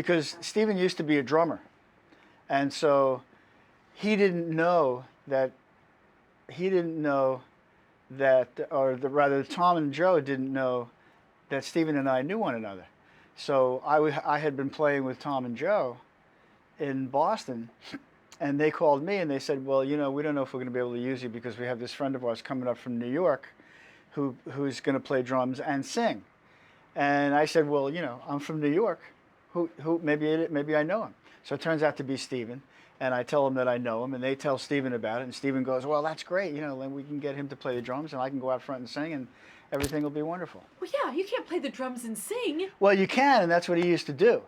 because Stephen used to be a drummer, and so he didn't know that rather Tom and Joe didn't know that Stephen and I knew one another. So I had been playing with Tom and Joe in Boston, and they called me and they said, well, we don't know if we're going to be able to use you because we have this friend of ours coming up from New York who's going to play drums and sing. And I said, well, I'm from New York. Who maybe I know him. So it turns out to be Stephen. And I tell them that I know him, and they tell Stephen about it. And Stephen goes, well, that's great. Then we can get him to play the drums, and I can go out front and sing, and everything will be wonderful. Well, yeah, you can't play the drums and sing. Well, you can, and that's what he used to do.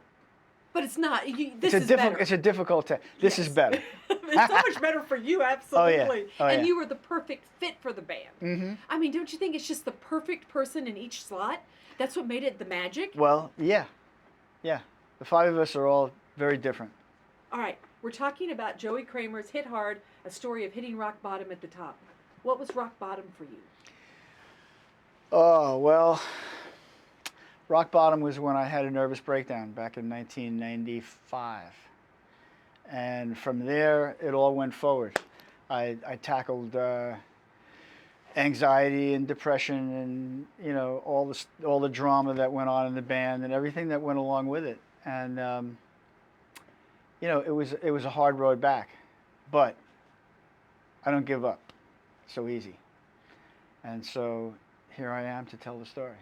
But it's not. This is better. It's a difficult test. This is better. It's so much better for you, absolutely. And you were the perfect fit for the band. Mm-hmm. I mean, don't you think it's just the perfect person in each slot? That's what made it the magic? Well, yeah. Yeah. The five of us are all very different. All right. We're talking about Joey Kramer's Hit Hard, a story of hitting rock bottom at the top. What was rock bottom for you? Oh, well, rock bottom was when I had a nervous breakdown back in 1995. And from there, it all went forward. I tackled anxiety and depression and, all the drama that went on in the band and everything that went along with it. And, it was a hard road back, but I don't give up so easy. And so here I am to tell the story.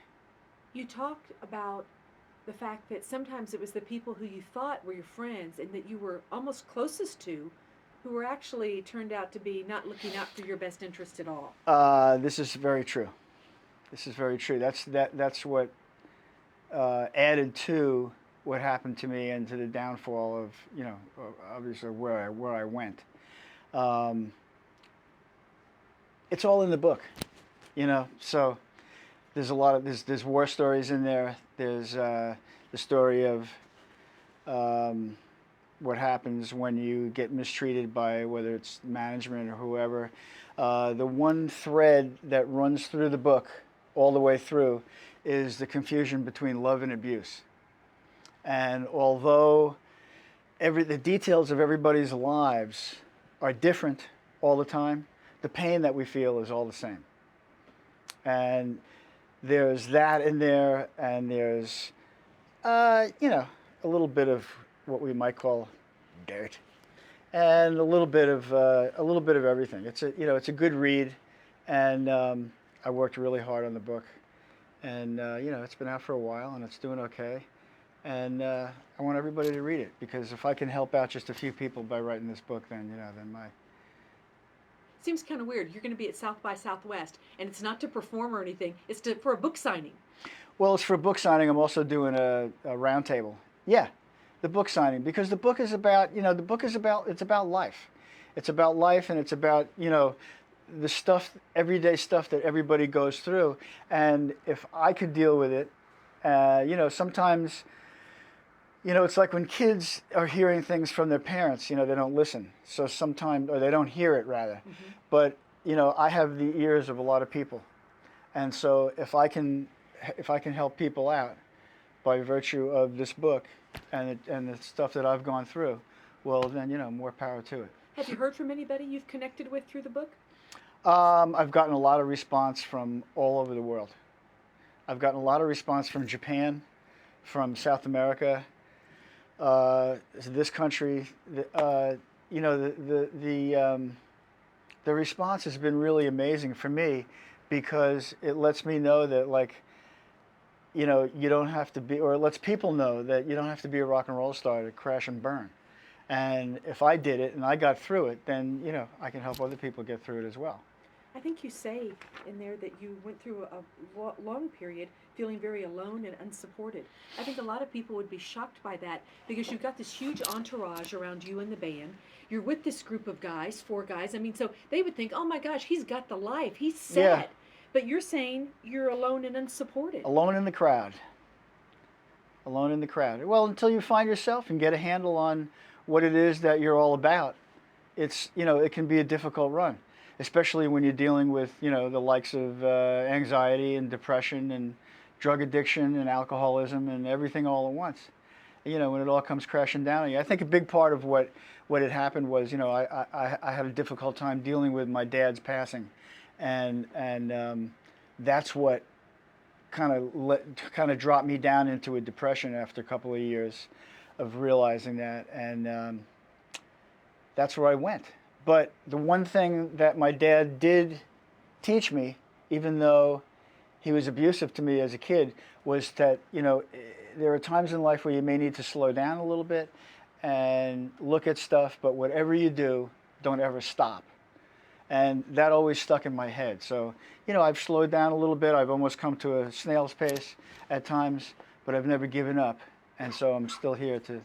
You talked about the fact that sometimes it was the people who you thought were your friends and that you were almost closest to who were actually turned out to be not looking out for your best interest at all. This is very true. This is very true. That's what added to what happened to me and to the downfall of, obviously where I went. It's all in the book, so there's a lot of, there's war stories in there. There's the story of what happens when you get mistreated by whether it's management or whoever. The one thread that runs through the book all the way through is the confusion between love and abuse. And although the details of everybody's lives are different all the time, the pain that we feel is all the same. And there's that in there, and there's, a little bit of what we might call dirt, and a little bit of everything. It's a good read, and I worked really hard on the book, and it's been out for a while, and it's doing okay. And I want everybody to read it, because if I can help out just a few people by writing this book, then my... Seems kind of weird. You're going to be at South by Southwest, and it's not to perform or anything. It's for a book signing. Well, it's for a book signing. I'm also doing a round table. Yeah, the book signing, because the book is about, it's about life. It's about life, and it's about, the stuff, everyday stuff that everybody goes through. And if I could deal with it, sometimes... it's like when kids are hearing things from their parents, they don't listen. So sometimes, or they don't hear it rather. Mm-hmm. But, I have the ears of a lot of people. And so if I can help people out by virtue of this book and the stuff that I've gone through, well, then, more power to it. Have you heard from anybody you've connected with through the book? I've gotten a lot of response from all over the world. I've gotten a lot of response from Japan, from South America, this country. The response has been really amazing for me, because it lets me know that, you don't have to be, or it lets people know that you don't have to be a rock and roll star to crash and burn. And if I did it and I got through it, then, I can help other people get through it as well. I think you say in there that you went through a long period feeling very alone and unsupported. I think a lot of people would be shocked by that, because you've got this huge entourage around you and the band. You're with this group of guys, 4 guys. I mean, so they would think, oh my gosh, he's got the life, he's set. Yeah. But you're saying you're alone and unsupported. Alone in the crowd. Alone in the crowd. Well, until you find yourself and get a handle on what it is that you're all about, it's, it can be a difficult run. Especially when you're dealing with, the likes of anxiety and depression and drug addiction and alcoholism and everything all at once. when it all comes crashing down on you. I think a big part of what had happened was, I had a difficult time dealing with my dad's passing, and that's what kind of dropped me down into a depression after a couple of years of realizing that, and that's where I went. But the one thing that my dad did teach me, even though he was abusive to me as a kid, was that there are times in life where you may need to slow down a little bit and look at stuff, but whatever you do, don't ever stop. And that always stuck in my head. So, I've slowed down a little bit. I've almost come to a snail's pace at times, but I've never given up. And so I'm still here to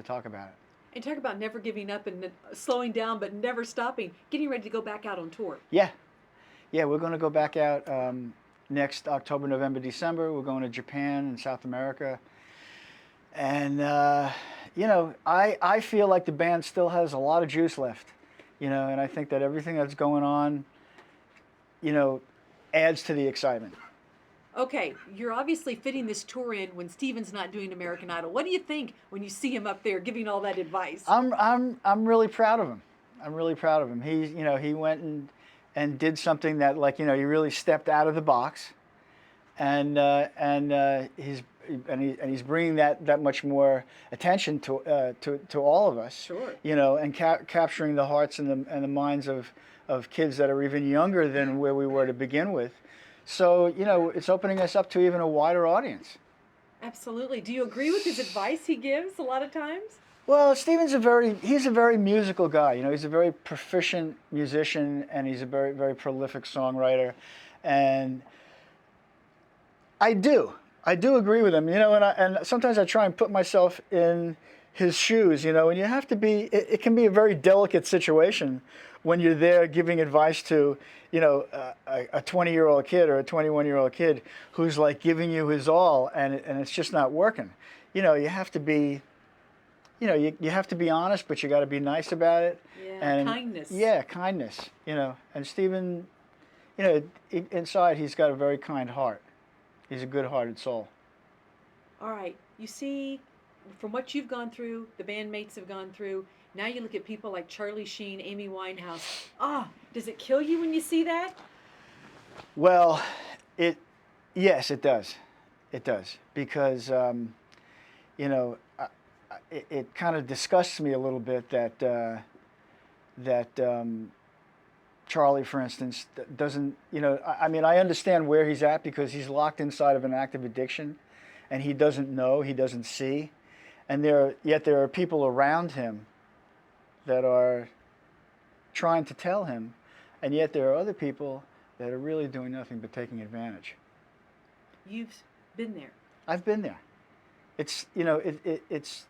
talk about it. And talk about never giving up and slowing down, but never stopping. Getting ready to go back out on tour. Yeah. Yeah, we're going to go back out next October, November, December. We're going to Japan and South America. And, I feel like the band still has a lot of juice left, and I think that everything that's going on, adds to the excitement. Okay, you're obviously fitting this tour in when Steven's not doing American Idol. What do you think when you see him up there giving all that advice? I'm really proud of him. I'm really proud of him. He went and did something that, he really stepped out of the box, and he's bringing that much more attention to all of us. Sure. And capturing the hearts and the minds of kids that are even younger than where we were to begin with. So, it's opening us up to even a wider audience. Absolutely. Do you agree with his advice he gives a lot of times? Well, Steven's he's a very musical guy. He's a very proficient musician, and he's a very, very prolific songwriter. And I do agree with him, and sometimes I try and put myself in his shoes, and you have to be, it can be a very delicate situation when you're there giving advice to, a 20-year-old kid or a 21-year-old kid who's like giving you his all, and it's just not working. You have to be, you have to be honest, but you got to be nice about it. Yeah, and kindness. Yeah, kindness, and Steven, inside he's got a very kind heart. He's a good-hearted soul. All right. You see, from what you've gone through, the bandmates have gone through, now you look at people like Charlie Sheen, Amy Winehouse. Does it kill you when you see that? Well, yes, it does. It does. Because, it kind of disgusts me a little bit that Charlie, for instance, doesn't, I understand where he's at because he's locked inside of an active addiction and he doesn't know, he doesn't see. And yet there are people around him that are trying to tell him, and yet there are other people that are really doing nothing but taking advantage. You've been there. I've been there. It's, it's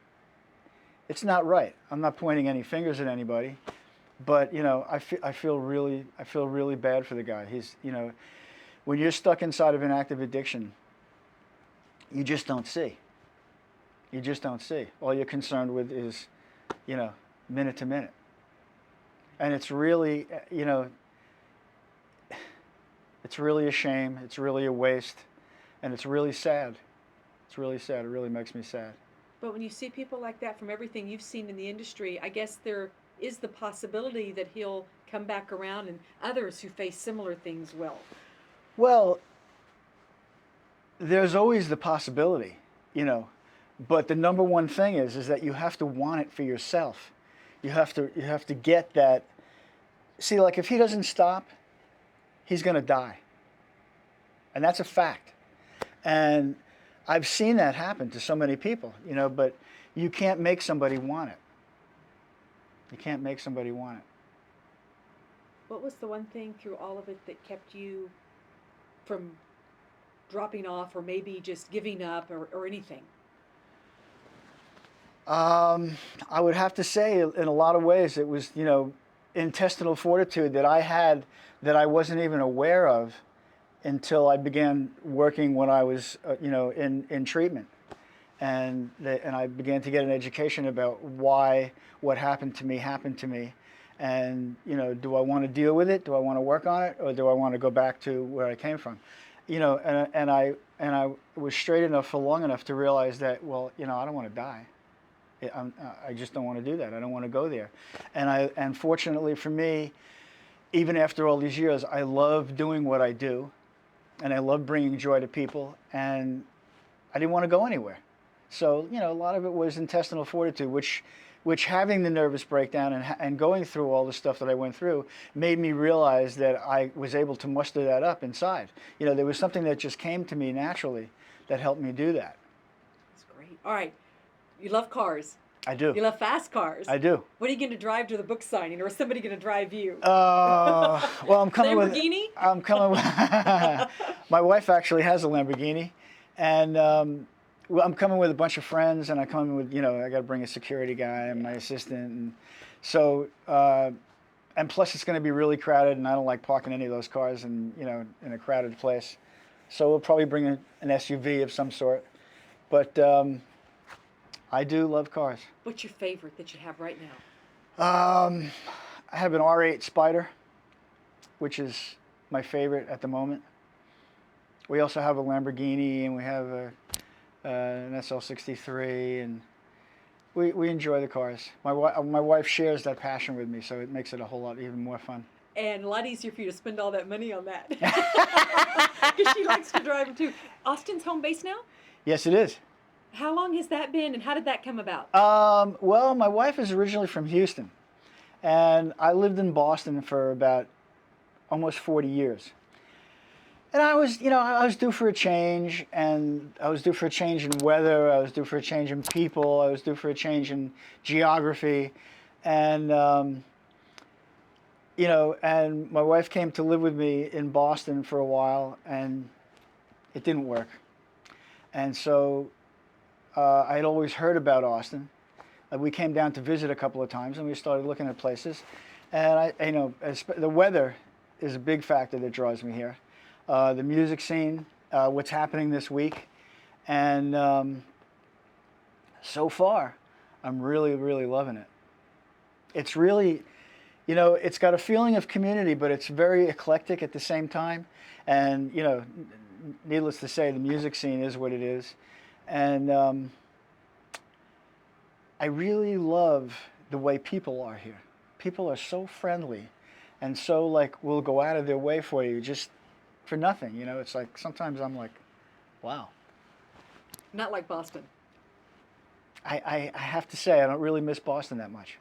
not right. I'm not pointing any fingers at anybody. But I feel really bad for the guy. He's when you're stuck inside of an active addiction, you just don't see. You just don't see. All you're concerned with is, minute to minute. And it's really, it's really a shame. It's really a waste, and it's really sad. It's really sad. It really makes me sad. But when you see people like that, from everything you've seen in the industry, I guess there is the possibility that he'll come back around and others who face similar things will. Well, there's always the possibility, but the number one thing is that you have to want it for yourself. You have to get that. See, like if he doesn't stop, he's going to die. And that's a fact. And I've seen that happen to so many people, but you can't make somebody want it. You can't make somebody want it. What was the one thing through all of it that kept you from dropping off or maybe just giving up or anything? I would have to say in a lot of ways it was, intestinal fortitude that I had that I wasn't even aware of until I began working when I was, in treatment. And I began to get an education about why what happened to me, and do I want to deal with it? Do I want to work on it, or do I want to go back to where I came from? you know, and I was straight enough for long enough to realize that, well, you know, I don't want to die. I just don't want to do that. I don't want to go there. And fortunately for me, even after all these years, I love doing what I do, and I love bringing joy to people, and I didn't want to go anywhere. So, you know, a lot of it was intestinal fortitude, which having the nervous breakdown and going through all the stuff that I went through made me realize that I was able to muster that up inside. You know, there was something that just came to me naturally that helped me do that. That's great. All right. You love cars. I do. You love fast cars. I do. What are you going to drive to the book signing, or is somebody going to drive you? Well, I'm coming Lamborghini? I'm coming with. My wife actually has a Lamborghini, and well, I'm coming with a bunch of friends, and I come with, you know, I got to bring a security guy and my assistant, and so and plus it's going to be really crowded, and I don't like parking any of those cars in, you know, in a crowded place, so we'll probably bring an SUV of some sort, but I do love cars. What's your favorite that you have right now? I have an R8 Spider, which is my favorite at the moment. We also have a Lamborghini, and we have an SL63, and we enjoy the cars. My wife shares that passion with me, so it makes it a whole lot even more fun. And a lot easier for you to spend all that money on that. Because she likes to drive them too. Austin's home base now? Yes, it is. How long has that been, and how did that come about? Well, my wife is originally from Houston, and I lived in Boston for about almost 40 years. And I was, you know, I was due for a change, and I was due for a change in weather, I was due for a change in people, I was due for a change in geography, and, you know, and my wife came to live with me in Boston for a while, and it didn't work. And so I had always heard about Austin. We came down to visit a couple of times, and we started looking at places. And you know, the weather is a big factor that draws me here. The music scene, what's happening this week, and so far, I'm really, really loving it. It's really, you know, it's got a feeling of community, but it's very eclectic at the same time. And, you know, needless to say, the music scene is what it is. And I really love the way people are here. People are so friendly, and so, like, will go out of their way for you just for nothing. You know, it's like sometimes I'm like, wow. Not like Boston. I have to say, I don't really miss Boston that much.